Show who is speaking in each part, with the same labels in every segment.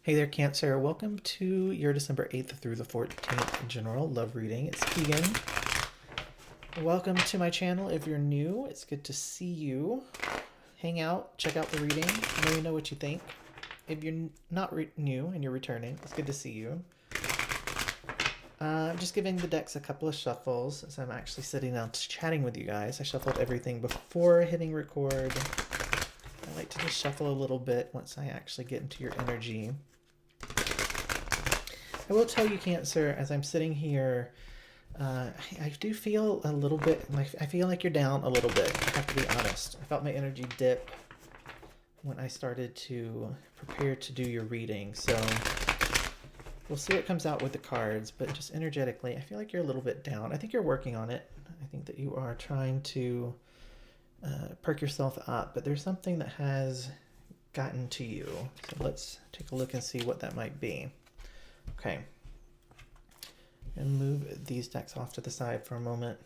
Speaker 1: Hey there, Cancer. Welcome to your December 8th through the 14th general love reading. It's Keaghan. Welcome to my channel. If you're new, it's good to see you. Hang out, check out the reading, let me know what you think. If you're not new and you're returning, it's good to see you. I'm just giving the decks a couple of shuffles as I'm actually sitting down chatting with you guys. I shuffled everything before hitting record. I like to just shuffle a little bit once I actually get into your energy. I will tell you, Cancer, as I'm sitting here, I do feel a little bit, I feel like you're down a little bit, I have to be honest. I felt my energy dip when I started to prepare to do your reading, so we'll see what comes out with the cards, but just energetically, I feel like you're a little bit down. I think you're working on it. I think that you are trying to perk yourself up, but there's something that has gotten to you. So let's take a look and see what that might be. Okay, and move these decks off to the side for a moment.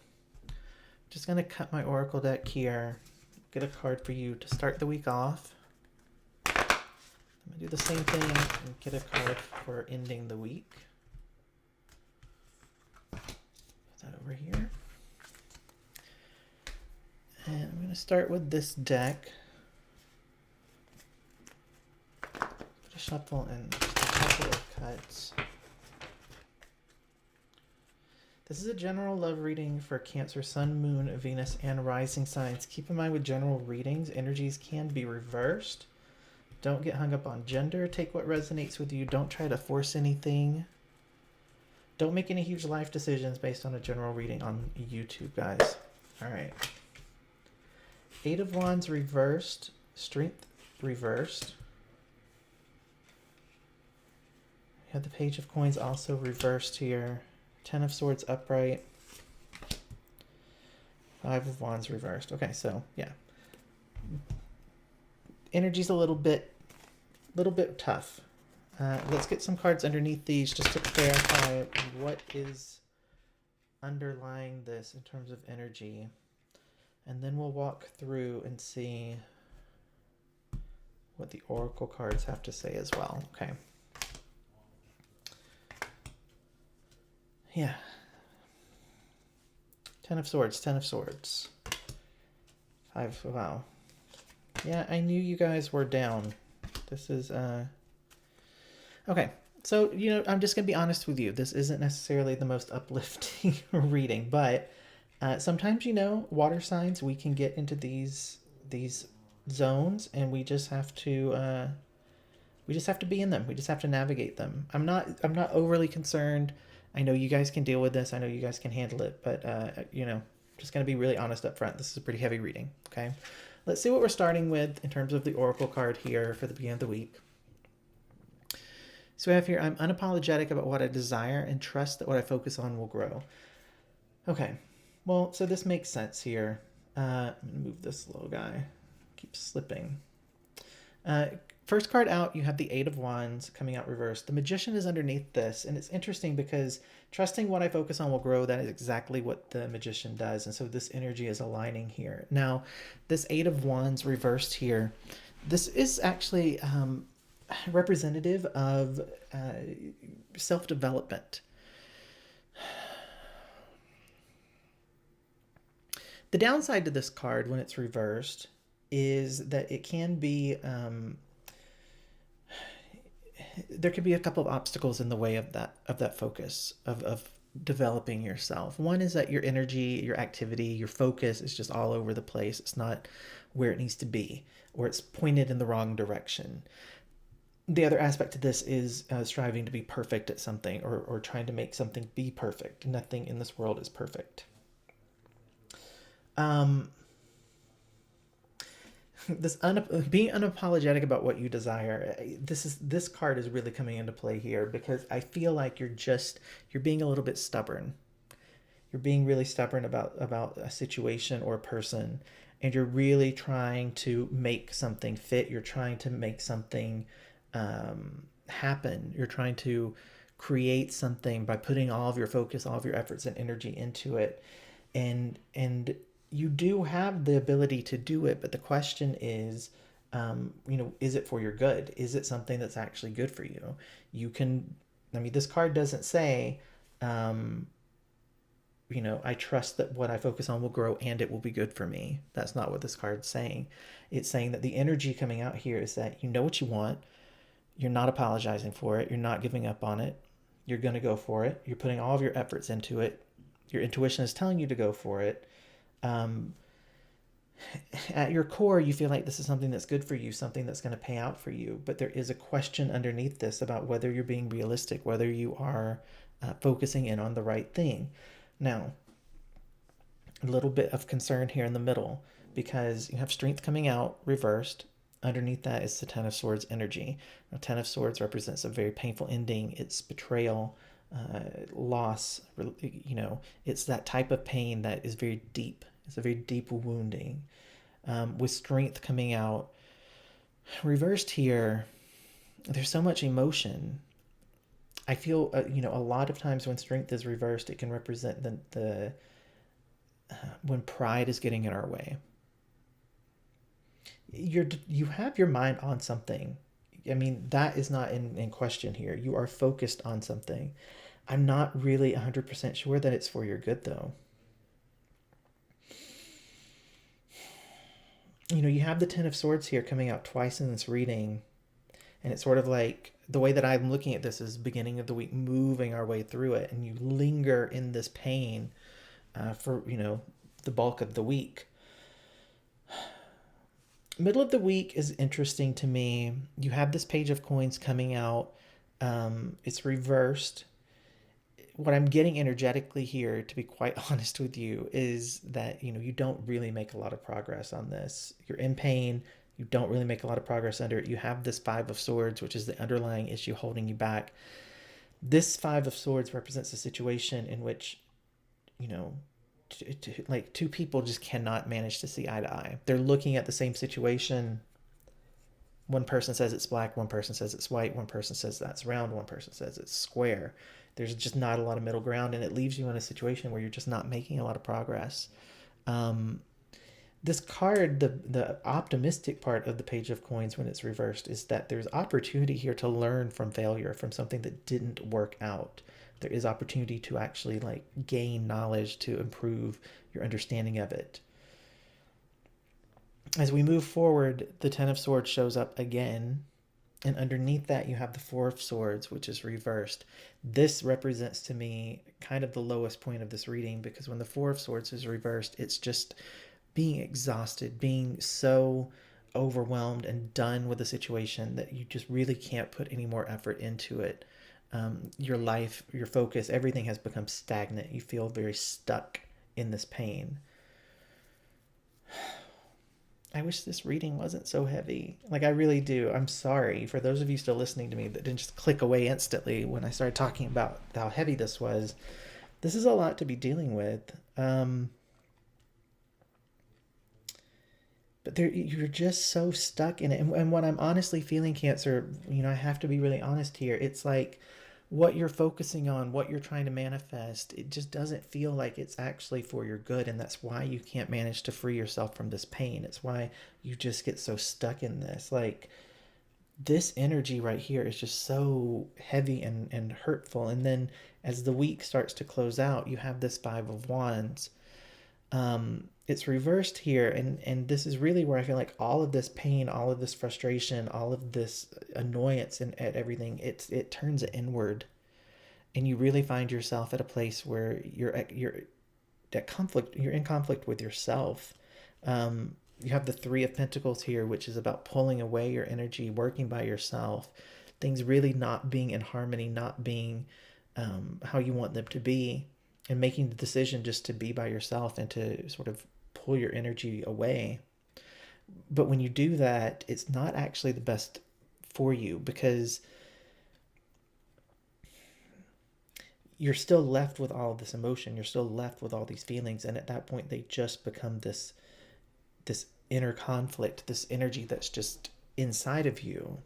Speaker 1: Just gonna cut my Oracle deck here, get a card for you to start the week off. I'm gonna do the same thing and get a card for ending the week. Put that over here. And I'm gonna start with this deck. Put a shuffle and just a couple of cuts. This is a general love reading for Cancer, Sun, Moon, Venus, and Rising signs. Keep in mind with general readings, energies can be reversed. Don't get hung up on gender. Take what resonates with you. Don't try to force anything. Don't make any huge life decisions based on a general reading on YouTube, guys. All right. Eight of Wands reversed. Strength reversed. We have the Page of Coins also reversed here. Ten of Swords upright. Five of Wands reversed. Okay, so yeah. Energy's a little bit tough. Let's get some cards underneath these just to clarify what is underlying this in terms of energy. And then we'll walk through and see what the Oracle cards have to say as well. Okay. Yeah. Ten of Swords, Ten of Swords. Five, wow. Yeah, I knew you guys were down. This is, okay. So, you know, I'm just going to be honest with you. This isn't necessarily the most uplifting reading, but sometimes, you know, water signs, we can get into these zones and we just have to be in them. We just have to navigate them. I'm not overly concerned. I know you guys can deal with this. I know you guys can handle it, but, you know, just going to be really honest up front. This is a pretty heavy reading, okay? Let's see what we're starting with in terms of the Oracle card here for the beginning of the week. So we have here, I'm unapologetic about what I desire and trust that what I focus on will grow. Okay, well, so this makes sense here. I'm going to move this little guy. Keeps slipping. First card out, you have the Eight of Wands coming out reversed. The Magician is underneath this, and it's interesting because trusting what I focus on will grow. That is exactly what the Magician does, and so this energy is aligning here. Now, this Eight of Wands reversed here, this is actually representative of self-development. The downside to this card when it's reversed is that it can be... there could be a couple of obstacles in the way of that focus of developing yourself. One is that your energy, your activity, your focus is just all over the place. It's not where it needs to be, or it's pointed in the wrong direction. The other aspect to this is striving to be perfect at something, or trying to make something be perfect. Nothing in this world is perfect. Being unapologetic about what you desire, this card is really coming into play here, because I feel like you're being a little bit stubborn. You're being really stubborn about a situation or a person, and you're really trying to make something fit. You're trying to make something happen. You're trying to create something by putting all of your focus, all of your efforts and energy into it, and you do have the ability to do it, but the question is, is it for your good? Is it something that's actually good for you? You can, I mean, this card doesn't say, um, I trust that what I focus on will grow and it will be good for me. That's not what this card's saying. It's saying that the energy coming out here is that you know what you want. You're not apologizing for it. You're not giving up on it. You're going to go for it. You're putting all of your efforts into it. Your intuition is telling you to go for it. Um, at your core, you feel like this is something that's good for you, something that's going to pay out for you. But there is a question underneath this about whether you're being realistic, whether you are focusing in on the right thing. Now, a little bit of concern here in the middle because you have strength coming out reversed. Underneath that is the Ten of Swords energy. Now, Ten of Swords represents a very painful ending. It's betrayal, loss. It's that type of pain that is very deep. It's a very deep wounding. With strength coming out reversed here, there's so much emotion. I feel, a lot of times when strength is reversed, it can represent the when pride is getting in our way. You have your mind on something. I mean, that is not in question here. You are focused on something. I'm not really 100% sure that it's for your good, though. You have the Ten of Swords here coming out twice in this reading. And it's sort of like the way that I'm looking at this is beginning of the week, moving our way through it. And you linger in this pain for, the bulk of the week. Middle of the week is interesting to me. You have this Page of Coins coming out. It's reversed. What I'm getting energetically here, to be quite honest with you, is that, you don't really make a lot of progress on this. You're in pain. You don't really make a lot of progress under it. You have this Five of Swords, which is the underlying issue holding you back. This Five of Swords represents a situation in which, like two people just cannot manage to see eye to eye. They're looking at the same situation. One person says it's black, one person says it's white, one person says that's round, one person says it's square. There's just not a lot of middle ground, and it leaves you in a situation where you're just not making a lot of progress. This card, the optimistic part of the Page of Coins when it's reversed, is that there's opportunity here to learn from failure, from something that didn't work out. There is opportunity to actually gain knowledge to improve your understanding of it. As we move forward, the Ten of Swords shows up again, and underneath that you have the Four of Swords, which is reversed. This represents to me kind of the lowest point of this reading, because when the Four of Swords is reversed, it's just being exhausted, being so overwhelmed and done with the situation that you just really can't put any more effort into it. Your life, your focus, everything has become stagnant. You feel very stuck in this pain. I wish this reading wasn't so heavy. I really do. I'm sorry for those of you still listening to me that didn't just click away instantly when I started talking about how heavy this was. This is a lot to be dealing with. But you're just so stuck in it. And what I'm honestly feeling, Cancer, I have to be really honest here. It's like what you're focusing on, what you're trying to manifest, it just doesn't feel like it's actually for your good. And that's why you can't manage to free yourself from this pain. It's why you just get so stuck in this. This energy right here is just so heavy and hurtful. And then as the week starts to close out, you have this Five of Wands. It's reversed here, and this is really where I feel like all of this pain, all of this frustration, all of this annoyance at everything, it turns inward, and you really find yourself at a place where you're at conflict. You're in conflict with yourself. You have the Three of Pentacles here, which is about pulling away your energy, working by yourself, things really not being in harmony, not being how you want them to be, and making the decision just to be by yourself and to sort of pull your energy away. But when you do that, it's not actually the best for you, because you're still left with all of this emotion. You're still left with all these feelings. And at that point, they just become this inner conflict, this energy that's just inside of you.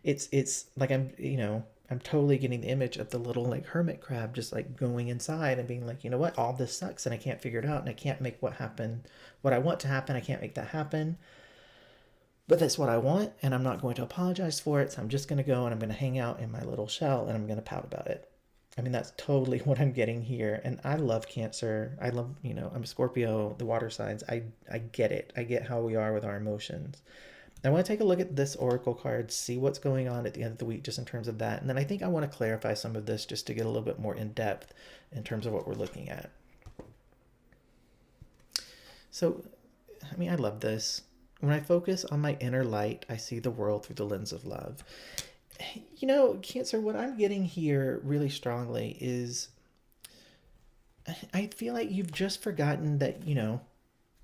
Speaker 1: It's like I'm totally getting the image of the little hermit crab just going inside and being like, you know what, all this sucks and I can't figure it out, and I can't make what I want to happen. I can't make that happen. but that's what I want, and I'm not going to apologize for it. So I'm just going to go and I'm going to hang out in my little shell and I'm going to pout about it. I mean, that's totally what I'm getting here. And I love Cancer. I love, I'm a Scorpio, the water signs. I get it. I get how we are with our emotions. I want to take a look at this Oracle card, see what's going on at the end of the week, just in terms of that. And then I think I want to clarify some of this just to get a little bit more in depth in terms of what we're looking at. So, I mean, I love this. When I focus on my inner light, I see the world through the lens of love. Cancer, what I'm getting here really strongly is I feel like you've just forgotten that,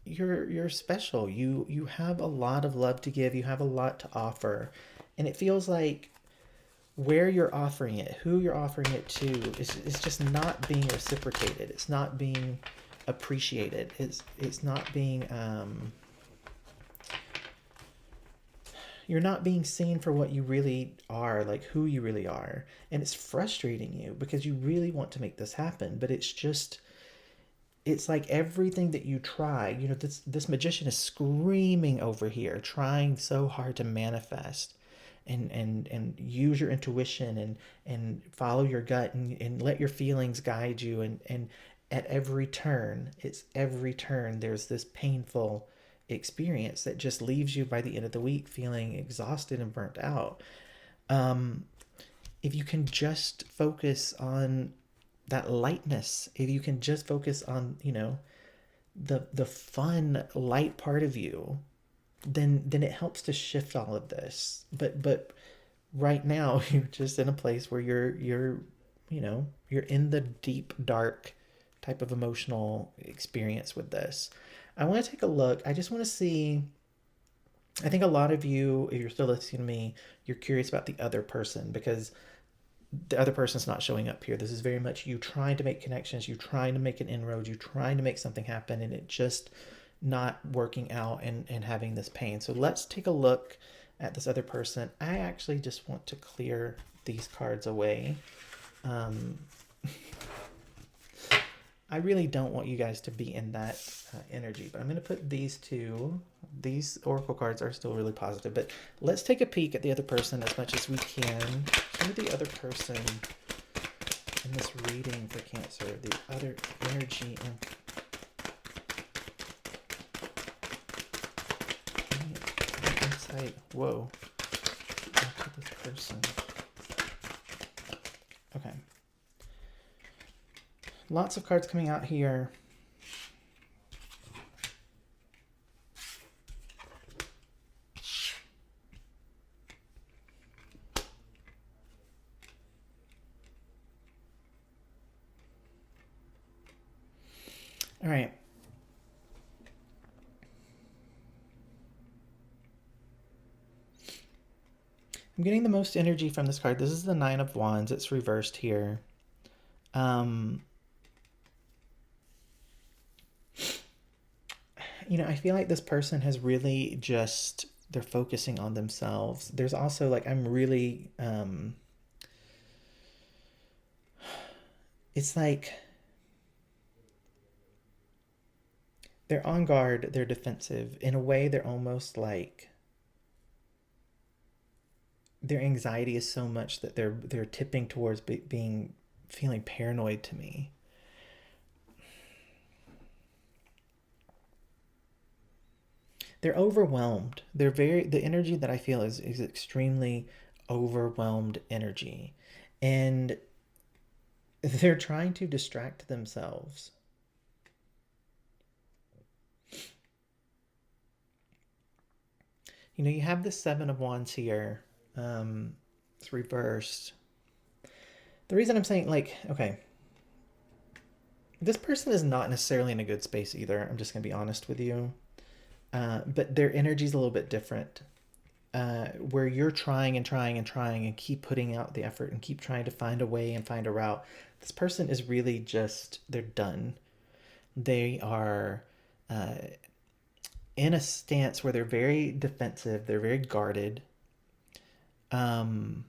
Speaker 1: you're special. You have a lot of love to give. You have a lot to offer. And it feels like where you're offering it, who you're offering it to, is just not being reciprocated. It's not being appreciated. It's not being you're not being seen for what you really are, like who you really are. And it's frustrating you because you really want to make this happen, but it's like everything that you try, this magician is screaming over here, trying so hard to manifest and use your intuition and follow your gut and let your feelings guide you and at every turn, there's this painful experience that just leaves you by the end of the week feeling exhausted and burnt out. If you can just focus on that lightness, if you can just focus on, the fun, light part of you, then it helps to shift all of this. But right now you're just in a place where you're in the deep, dark type of emotional experience with this. I want to take a look. I just want to see. I think a lot of you, if you're still listening to me, you're curious about the other person because the other person's not showing up here. This is very much you trying to make connections, you trying to make an inroad, you trying to make something happen, and it just not working out and having this pain. So let's take a look at this other person. I actually just want to clear these cards away. I really don't want you guys to be in that energy, but I'm going to put these Oracle cards are still really positive, but let's take a peek at the other person as much as we can. Show the other person in this reading for Cancer, the other energy and insight. Whoa. Back to this person. Okay. Lots of cards coming out here. All right. I'm getting the most energy from this card. This is the Nine of Wands. It's reversed here. I feel like this person has really just, they're focusing on themselves. There's also like, I'm really, it's like they're on guard, they're defensive. In a way, they're almost like, their anxiety is so much that they're tipping towards feeling paranoid to me. They're overwhelmed. The energy that I feel is extremely overwhelmed energy. And they're trying to distract themselves. You have the Seven of Wands here. It's reversed. The reason I'm saying, okay, this person is not necessarily in a good space either. I'm just going to be honest with you. But their energy is a little bit different. Where you're trying and trying and trying and keep putting out the effort and keep trying to find a way and find a route. This person is really just, they're done. They are in a stance where they're very defensive, they're very guarded. They're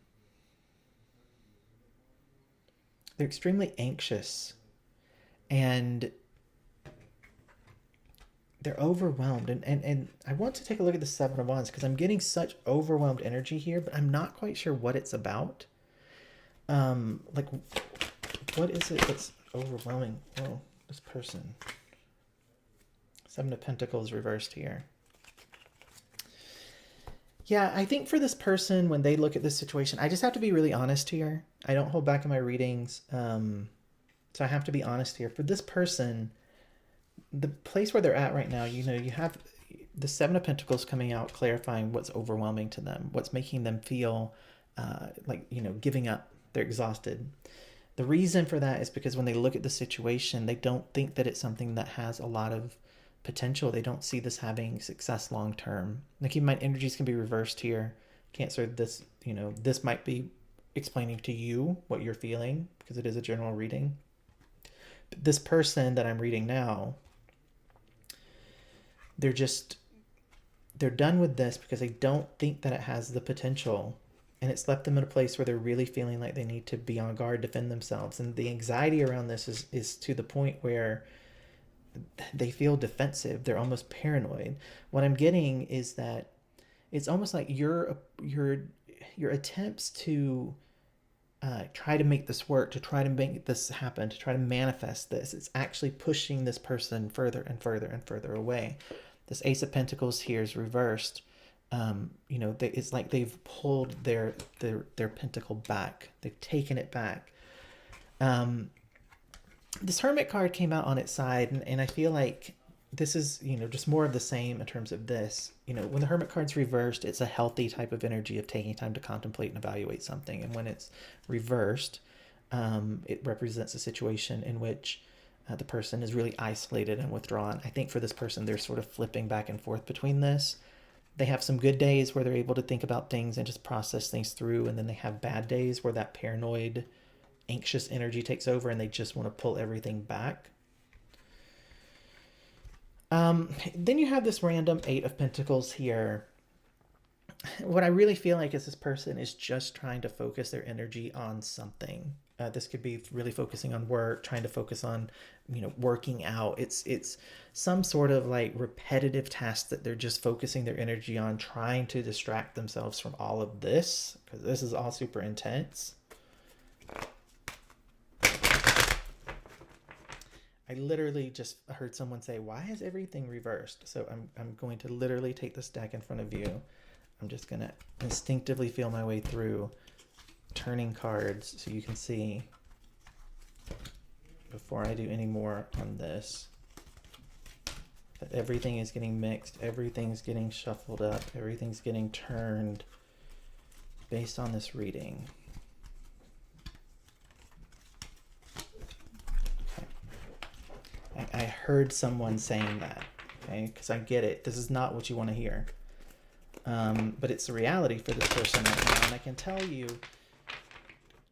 Speaker 1: extremely anxious. And they're overwhelmed. And I want to take a look at the Seven of Wands because I'm getting such overwhelmed energy here, but I'm not quite sure what it's about. Like, what is it that's overwhelming? Oh, this person. Seven of Pentacles reversed here. Yeah, I think for this person, when they look at this situation, I just have to be really honest here. I don't hold back in my readings. So I have to be honest here. For this person, the place where they're at right now, you know, you have the Seven of Pentacles coming out, clarifying what's overwhelming to them, what's making them feel like, you know, giving up. They're exhausted. The reason for that is because when they look at the situation, they don't think that it's something that has a lot of potential. They don't see this having success long term. Now keep in mind, energies can be reversed here. Cancer, this, you know, this might be explaining to you what you're feeling because it is a general reading. But this person that I'm reading now, they're done with this because they don't think that it has the potential, and it's left them in a place where they're really feeling like they need to be on guard, defend themselves. And the anxiety around this is to the point where they feel defensive. They're almost paranoid. What I'm getting is that it's almost like your attempts to try to make this work, to try to make this happen, to try to manifest this, it's actually pushing this person further and further and further away. This Ace of Pentacles here is reversed. You know, it's like they've pulled their pentacle back. They've taken it back. This Hermit card came out on its side, and I feel like this is, you know, just more of the same in terms of this. You know, when the Hermit card's reversed, it's a healthy type of energy of taking time to contemplate and evaluate something. And when it's reversed, it represents a situation in which the person is really isolated and withdrawn. I think for this person, they're sort of flipping back and forth between this. They have some good days where they're able to think about things and just process things through, and then they have bad days where that paranoid, anxious energy takes over and they just want to pull everything back. Then you have this random Eight of Pentacles here. What I really feel like is this person is just trying to focus their energy on something. This could be really focusing on work, trying to focus on, you know, working out. It's some sort of like repetitive task that they're just focusing their energy on, trying to distract themselves from all of this, because this is all super intense. I literally just heard someone say, why is everything reversed? So I'm going to literally take this deck in front of you. I'm just going to instinctively feel my way through turning cards so you can see before I do any more on this that everything is getting mixed, everything's getting shuffled up, everything's getting turned based on this reading. Okay. I heard someone saying that, okay, because I get it. This is not what you want to hear. But it's the reality for this person right now, and I can tell you,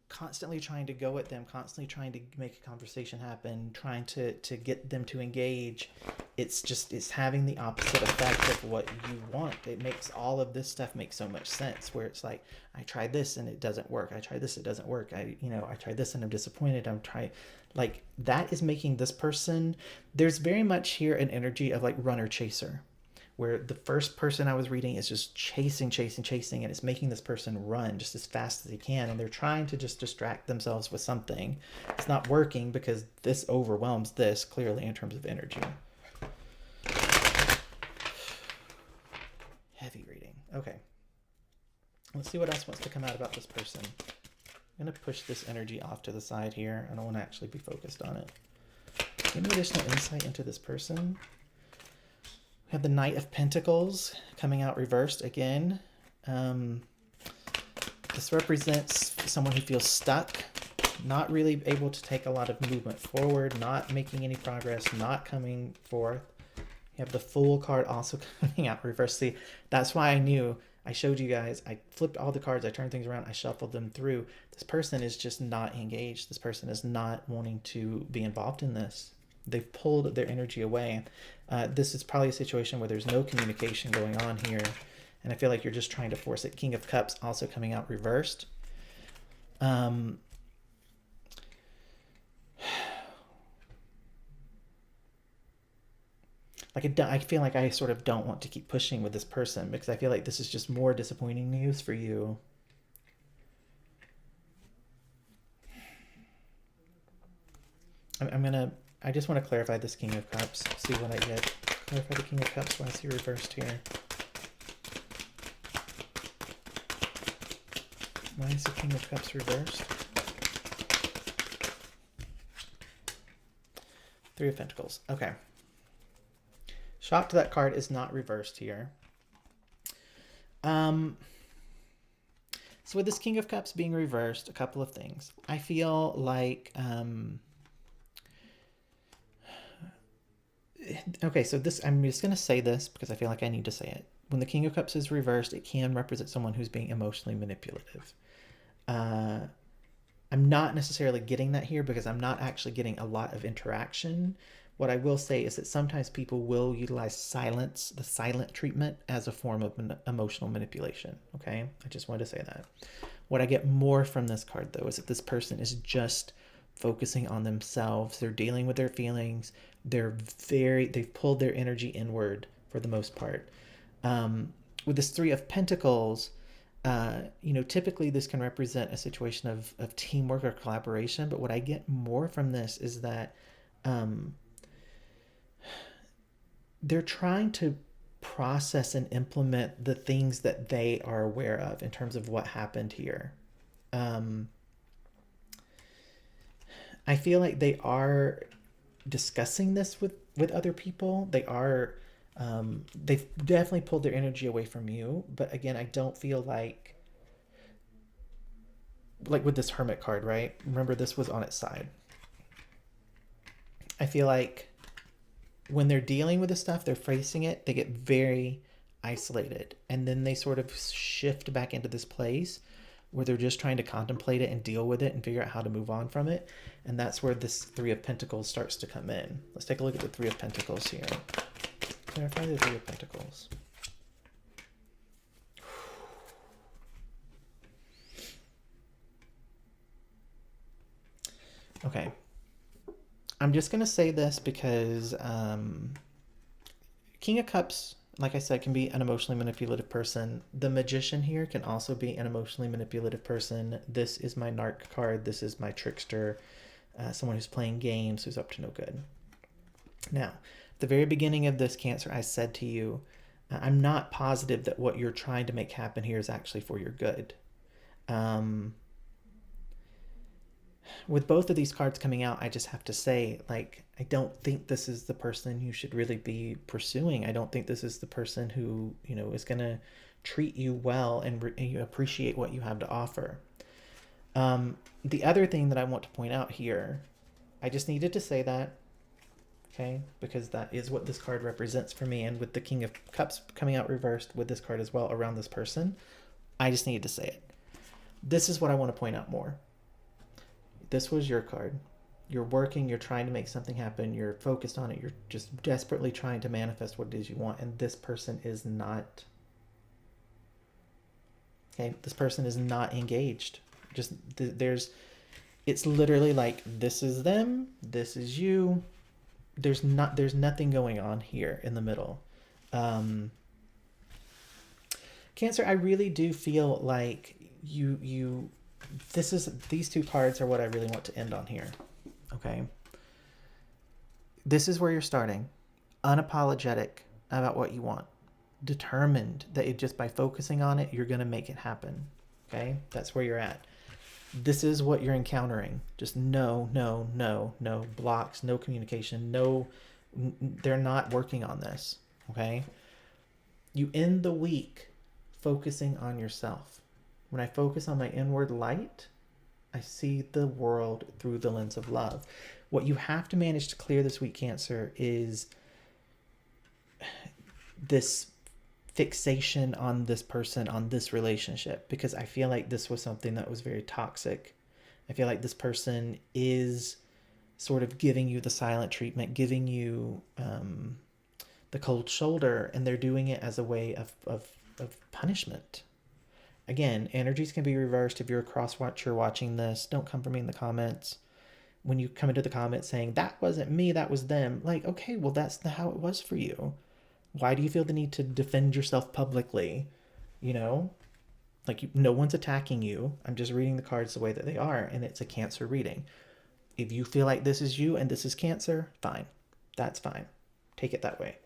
Speaker 1: constantly trying to go at them, constantly trying to make a conversation happen, trying to get them to engage, it's having the opposite effect of what you want. It makes all of this stuff make so much sense, where it's like, I tried this and it doesn't work, I tried this, it doesn't work, I tried this and I'm disappointed, like that is making this person, there's very much here an energy of like runner chaser, where the first person I was reading is just chasing, and it's making this person run just as fast as they can, and they're trying to just distract themselves with something. It's not working because this overwhelms this, clearly, in terms of energy. Heavy reading. Okay. Let's see what else wants to come out about this person. I'm going to push this energy off to the side here. I don't want to actually be focused on it. Give me additional insight into this person. We have the Knight of Pentacles coming out reversed again. This represents someone who feels stuck, not really able to take a lot of movement forward, not making any progress, not coming forth. You have the Fool card also coming out reversed. See, that's why I knew. I showed you guys. I flipped all the cards. I turned things around. I shuffled them through. This person is just not engaged. This person is not wanting to be involved in this. They've pulled their energy away. This is probably a situation where there's no communication going on here, and I feel like you're just trying to force it. King of Cups also coming out reversed. like I feel like I sort of don't want to keep pushing with this person because I feel like this is just more disappointing news for you. I just want to clarify this King of Cups, see what I get. Clarify the King of Cups, why is he reversed here? Why is the King of Cups reversed? Three of Pentacles, okay. Shock to that card is not reversed here. So with this King of Cups being reversed, a couple of things. I feel like, okay, so this, I'm just going to say this because I feel like I need to say it. When the King of Cups is reversed, it can represent someone who's being emotionally manipulative. I'm not necessarily getting that here because I'm not actually getting a lot of interaction. What I will say is that sometimes people will utilize silence, the silent treatment, as a form of emotional manipulation, okay? I just wanted to say that. What I get more from this card, though, is that this person is just focusing on themselves. They're dealing with their feelings. They've pulled their energy inward for the most part. With this Three of Pentacles, typically this can represent a situation of teamwork or collaboration, but what I get more from this is that they're trying to process and implement the things that they are aware of in terms of what happened here. I feel like they are discussing this with other people. They are, they've definitely pulled their energy away from you. But again, I don't feel like with this Hermit card, right? Remember, this was on its side. I feel like when they're dealing with this stuff, they're facing it, they get very isolated. And then they sort of shift back into this place where they're just trying to contemplate it and deal with it and figure out how to move on from it. And that's where this Three of Pentacles starts to come in. Let's take a look at the Three of Pentacles here. Clarify the Three of Pentacles. Okay. I'm just going to say this because King of Cups, like I said, can be an emotionally manipulative person. The Magician here can also be an emotionally manipulative person. This is my narc card. This is my trickster, someone who's playing games, who's up to no good. Now, at the very beginning of this, Cancer, I said to you, I'm not positive that what you're trying to make happen here is actually for your good. With both of these cards coming out, I just have to say, I don't think this is the person you should really be pursuing. I don't think this is the person who, is going to treat you well and you appreciate what you have to offer. The other thing that I want to point out here, I just needed to say that, okay, because that is what this card represents for me. And with the King of Cups coming out reversed with this card as well around this person, I just needed to say it. This is what I want to point out more. This was your card. You're working, you're trying to make something happen, you're focused on it, you're just desperately trying to manifest what it is you want, and this person is not. Okay, this person is not engaged. It's literally like, this is them, this is you. There's nothing going on here in the middle. Cancer, I really do feel like these two cards are what I really want to end on here. Okay. This is where you're starting. Unapologetic about what you want. Determined that just by focusing on it, you're going to make it happen. Okay. That's where you're at. This is what you're encountering. Just no blocks, no communication, they're not working on this. Okay. You end the week focusing on yourself. When I focus on my inward light, I see the world through the lens of love. What you have to manage to clear this week, Cancer, is this fixation on this person, on this relationship, because I feel like this was something that was very toxic. I feel like this person is sort of giving you the silent treatment, giving you the cold shoulder, and they're doing it as a way of punishment. Again, energies can be reversed. If you're a crosswatcher watching this, don't come for me in the comments. when you come into the comments saying, that wasn't me, that was them. Like, okay, well, that's how it was for you. Why do you feel the need to defend yourself publicly? You know, like no one's attacking you. I'm just reading the cards the way that they are, and it's a Cancer reading. If you feel like this is you and this is Cancer, fine. That's fine. Take it that way.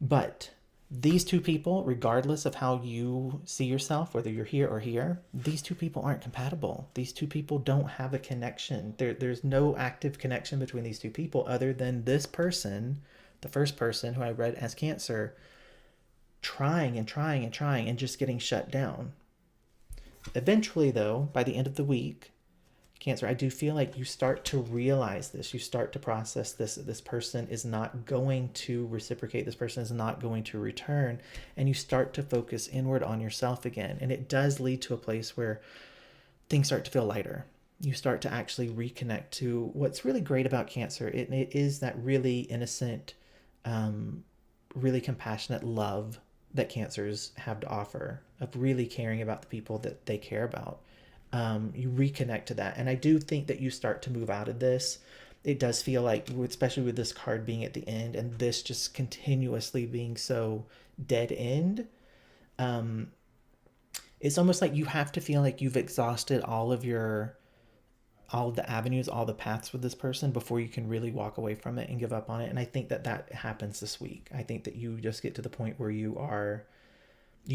Speaker 1: But these two people, regardless of how you see yourself, whether you're here or here, these two people aren't compatible. These two people don't have a connection. There's no active connection between these two people other than this person, the first person who I read as Cancer, trying and trying and trying and just getting shut down. Eventually, though, by the end of the week, Cancer, I do feel like you start to realize this. You start to process this. This person is not going to reciprocate. This person is not going to return. And you start to focus inward on yourself again. And it does lead to a place where things start to feel lighter. You start to actually reconnect to what's really great about Cancer. It is that really innocent, really compassionate love that Cancers have to offer, of really caring about the people that they care about. You reconnect to that. And I do think that you start to move out of this. It does feel like, especially with this card being at the end and this just continuously being so dead end, it's almost like you have to feel like you've exhausted all of the avenues, all the paths with this person before you can really walk away from it and give up on it. And I think that happens this week. I think that you just get to the point where you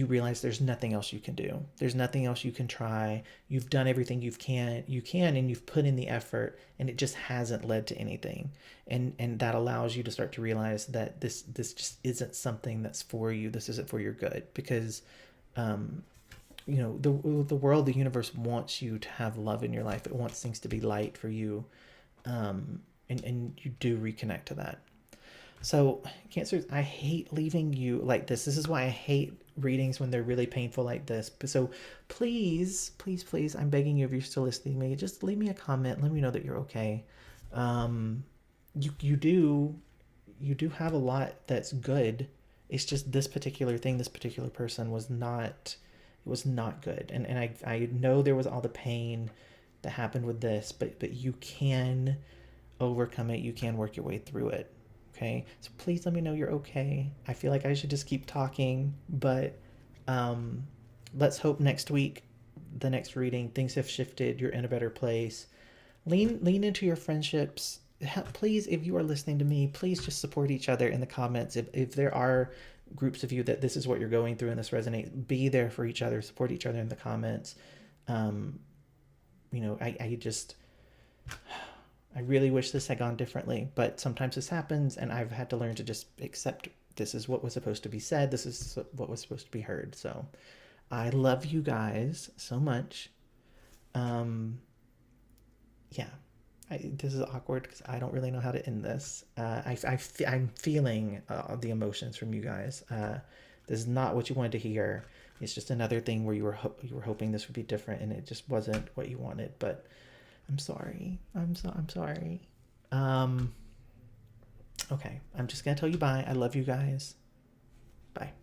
Speaker 1: realize there's nothing else you can do. There's nothing else you can try. You've done everything you can, and you've put in the effort, and it just hasn't led to anything. And that allows you to start to realize that this just isn't something that's for you. This isn't for your good, because the world, the universe wants you to have love in your life. It wants things to be light for you, and you do reconnect to that. So, Cancers, I hate leaving you like this. This is why I hate readings when they're really painful like this. So please, please, please, I'm begging you, if you're still listening to me, just leave me a comment. Let me know that you're okay. You do have a lot that's good. It's just this particular thing, this particular person was not good. And I know there was all the pain that happened with this, but you can overcome it. You can work your way through it. Okay, so please let me know you're okay. I feel like I should just keep talking, but let's hope next week, the next reading, things have shifted. You're in a better place. Lean into your friendships. Please, if you are listening to me, please just support each other in the comments. If there are groups of you that this is what you're going through and this resonates, be there for each other. Support each other in the comments. I really wish this had gone differently, but sometimes this happens, and I've had to learn to just accept this is what was supposed to be said. This is what was supposed to be heard. So I love you guys so much. Yeah, this is awkward because I don't really know how to end this. I'm feeling the emotions from you guys. This is not what you wanted to hear. It's just another thing where you were hoping this would be different, and it just wasn't what you wanted. But I'm sorry. I'm sorry. Okay, I'm just gonna tell you bye. I love you guys. Bye.